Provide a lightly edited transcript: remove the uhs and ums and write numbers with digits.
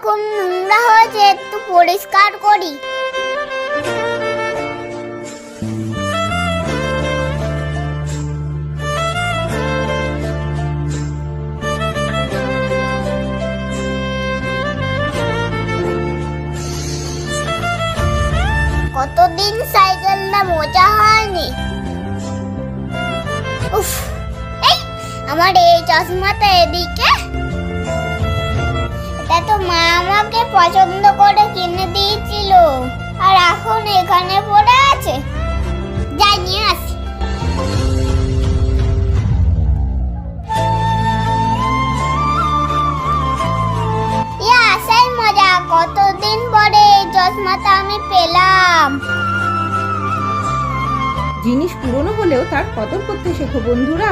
খুব নোংরা হয়েছে, একটু পরিষ্কার করি। কতদিন সাইকেলটা মোছা হয়নি। উফ, এই আমার এই চশমাটা এদিকে, এটা তো মা আমাকে পছন্দ করে কিনে দিয়েছিল, আর এখন এখানে পড়ে আছে। যাই নিয়ে আসি। সেই মজা, কতদিন পরে এই চশমাটা আমি পেলাম। জিনিস পুরনো হলেও তার কদর করতে শেখো বন্ধুরা।